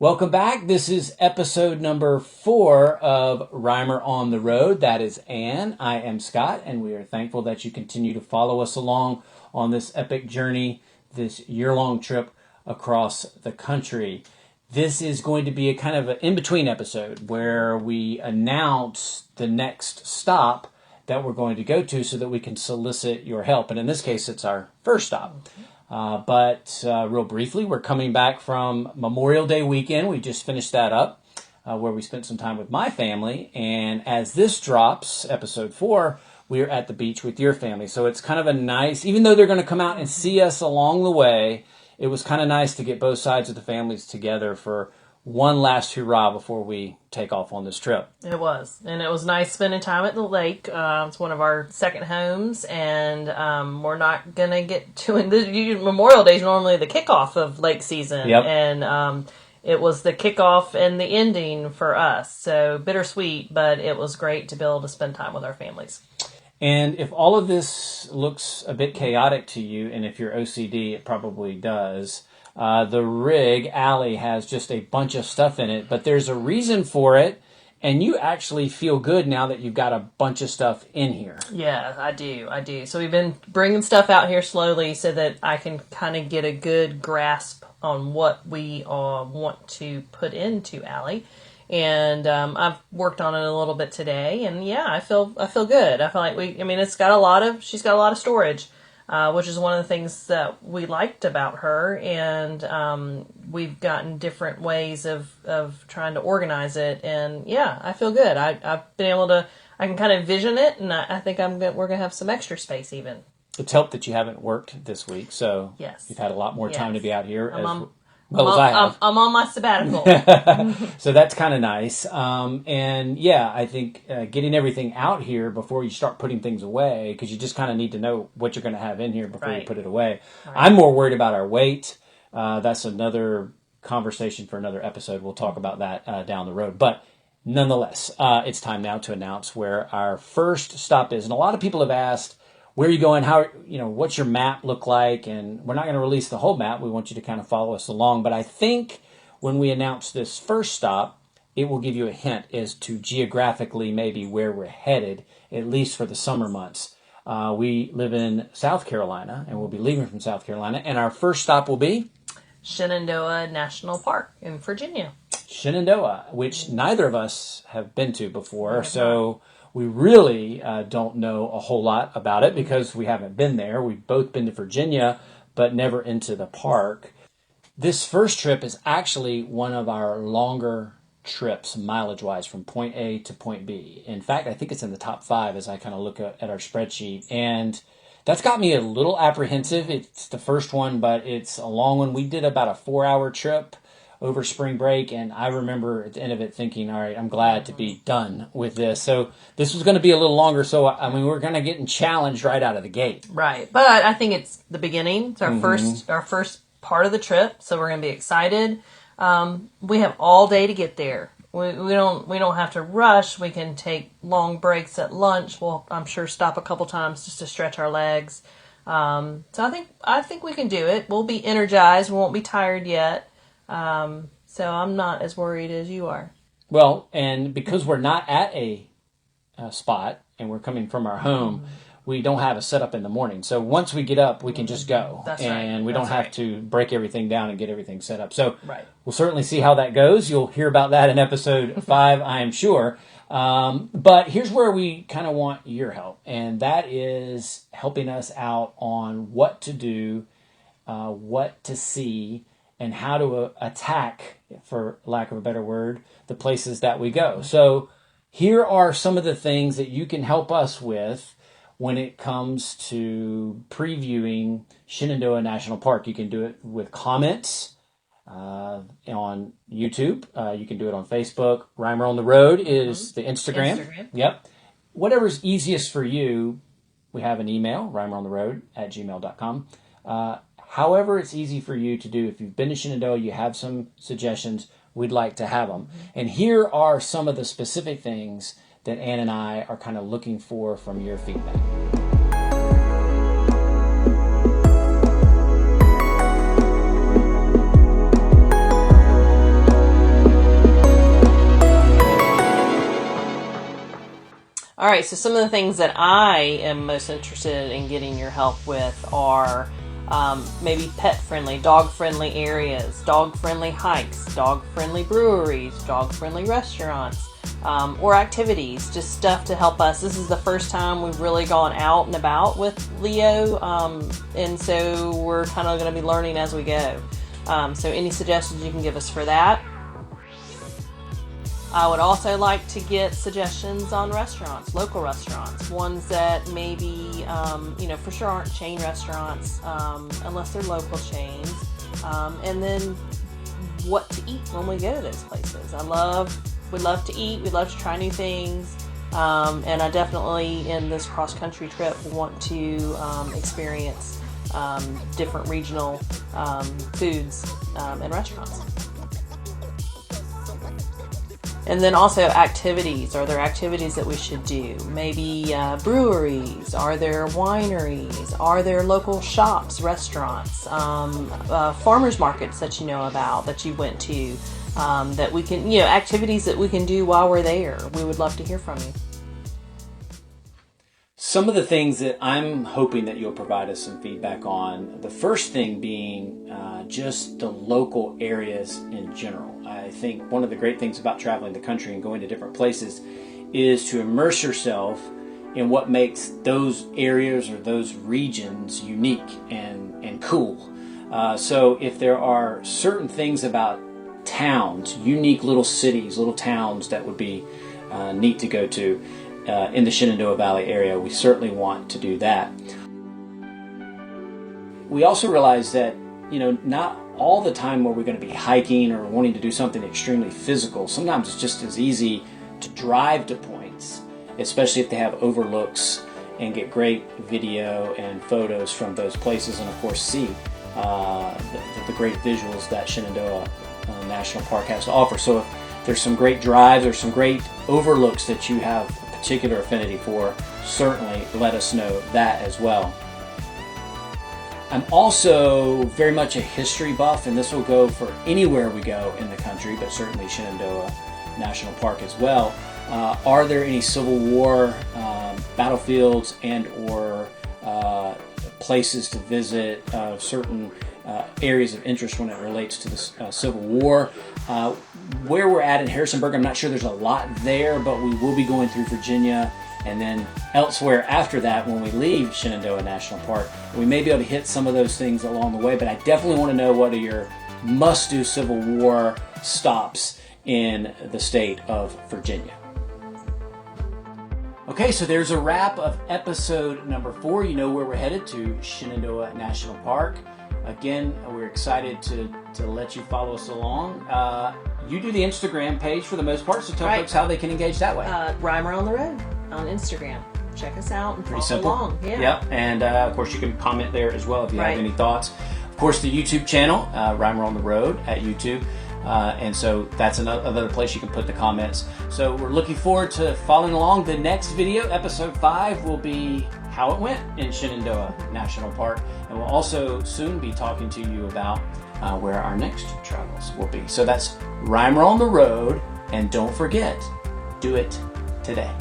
Welcome back. This is episode number 4 of Rhymer on the Road. That is Ann. I am Scott, and we are thankful that you continue to follow us along on this epic journey, this year-long trip across the country. This is going to be a kind of an in-between episode where we announce the next stop that we're going to go to so that we can solicit your help. And in this case, it's our first stop. But real briefly, we're coming back from Memorial Day weekend. We just finished that up where we spent some time with my family. And as this drops, episode 4, we're at the beach with your family. So it's kind of a nice, even though they're going to come out and see us along the way, it was kind of nice to get both sides of the families together for one last hurrah before we take off on this trip. It was. And it was nice spending time at the lake. It's one of our second homes, and we're not going to get to it. Memorial Day is normally the kickoff of lake season. Yep. And it was the kickoff and the ending for us. So bittersweet, but it was great to be able to spend time with our families. And if all of this looks a bit chaotic to you, and if you're OCD, it probably does, the rig, Allie, has just a bunch of stuff in it, but there's a reason for it, and you actually feel good now that you've got a bunch of stuff in here. Yeah, I do. So we've been bringing stuff out here slowly so that I can kind of get a good grasp on what we want to put into Allie. And I've worked on it a little bit today, and yeah, I feel good. I feel like she's got a lot of storage. Which is one of the things that we liked about her, and we've gotten different ways of trying to organize it, and yeah, I feel good. I've been able to, I can kind of vision it, and I think we're going to have some extra space even. It's helped that you haven't worked this week, so yes, you've had a lot more time to be out here as I have. I'm on my sabbatical. So that's kind of nice. And yeah, I think getting everything out here before you start putting things away, because you just kind of need to know what you're going to have in here before you put it away. Right. I'm more worried about our weight. That's another conversation for another episode. We'll talk about that down the road. But nonetheless, it's time now to announce where our first stop is. And a lot of people have asked, where are you going? What's your map look like? And we're not going to release the whole map. We want you to kind of follow us along. But I think when we announce this first stop, it will give you a hint as to geographically maybe where we're headed, at least for the summer months. We live in South Carolina, and we'll be leaving from South Carolina. And our first stop will be Shenandoah National Park in Virginia. Shenandoah, which neither of us have been to before. So we really don't know a whole lot about it because we haven't been there. We've both been to Virginia, but never into the park. This first trip is actually one of our longer trips, mileage-wise, from point A to point B. In fact, I think it's in the top 5 as I kind of look at our spreadsheet. And that's got me a little apprehensive. It's the first one, but it's a long one. We did about a 4-hour trip over spring break, and I remember at the end of it thinking, all right, I'm glad to be done with this. So this was going to be a little longer, so we're going to get challenged right out of the gate. Right, but I think it's the beginning. It's our first part of the trip, so we're going to be excited. We have all day to get there. We don't have to rush. We can take long breaks at lunch. We'll, I'm sure, stop a couple times just to stretch our legs. So I think we can do it. We'll be energized. We won't be tired yet. So I'm not as worried as you are. Well, and because we're not at a spot and we're coming from our home, we don't have a setup in the morning. So once we get up, we can just go. That's and right. we don't have to break everything down and get everything set up. So right. We'll certainly see how that goes. You'll hear about that in episode 5, I am sure. But here's where we kind of want your help, and that is helping us out on what to do, what to see, and how to attack, for lack of a better word, the places that we go. So here are some of the things that you can help us with when it comes to previewing Shenandoah National Park. You can do it with comments on YouTube. You can do it on Facebook. Rhymer on the Road is the Instagram. Yep. Whatever's easiest for you. We have an email, rhymerontheroad@gmail.com. However it's easy for you to do. If you've been to Shenandoah, you have some suggestions, we'd like to have them. And here are some of the specific things that Ann and I are kind of looking for from your feedback. All right, so some of the things that I am most interested in getting your help with are maybe pet-friendly, dog-friendly areas, dog-friendly hikes, dog-friendly breweries, dog-friendly restaurants, or activities, just stuff to help us. This is the first time we've really gone out and about with Leo, and so we're kind of going to be learning as we go. So any suggestions you can give us for that? I would also like to get suggestions on restaurants, local restaurants, ones that maybe, for sure aren't chain restaurants, unless they're local chains. And then what to eat when we go to those places. We love to eat, we love to try new things. And I definitely, in this cross-country trip, want to experience different regional foods and restaurants. And then also activities. Are there activities that we should do? Maybe breweries. Are there wineries? Are there local shops, restaurants, farmers markets that you know about, that you went to, that we can, activities that we can do while we're there? We would love to hear from you. Some of the things that I'm hoping that you'll provide us some feedback on, the first thing being just the local areas in general. I think one of the great things about traveling the country and going to different places is to immerse yourself in what makes those areas or those regions unique and cool. So if there are certain things about towns, unique little cities, little towns that would be neat to go to, in the Shenandoah Valley area, we certainly want to do that. We also realize that, not all the time where we're going to be hiking or wanting to do something extremely physical. Sometimes it's just as easy to drive to points, especially if they have overlooks, and get great video and photos from those places, and of course see the great visuals that Shenandoah National Park has to offer. So if there's some great drives or some great overlooks that you have particular affinity for, certainly let us know that as well. I'm also very much a history buff, and this will go for anywhere we go in the country, but certainly Shenandoah National Park as well. Are there any Civil War battlefields and or places to visit, certain areas of interest when it relates to the Civil War? Where we're at in Harrisonburg, I'm not sure there's a lot there, but we will be going through Virginia and then elsewhere after that when we leave Shenandoah National Park. We may be able to hit some of those things along the way, but I definitely want to know what are your must-do Civil War stops in the state of Virginia. Okay, so there's a wrap of episode number 4. You know where we're headed, to Shenandoah National Park. Again, we're excited to let you follow us along. You do the Instagram page for the most part, so tell folks how they can engage that way. Rhymer on the Road on Instagram. Check us out and Pretty follow simple. along. Yeah. Yep, and of course you can comment there as well if you have any thoughts. Of course, the YouTube channel, Rhymer on the Road at YouTube. And so that's another place you can put the comments. So we're looking forward to following along. The next video, episode 5, will be how it went in Shenandoah National Park. And we'll also soon be talking to you about where our next travels will be. So that's Rhymer on the Road. And don't forget, do it today.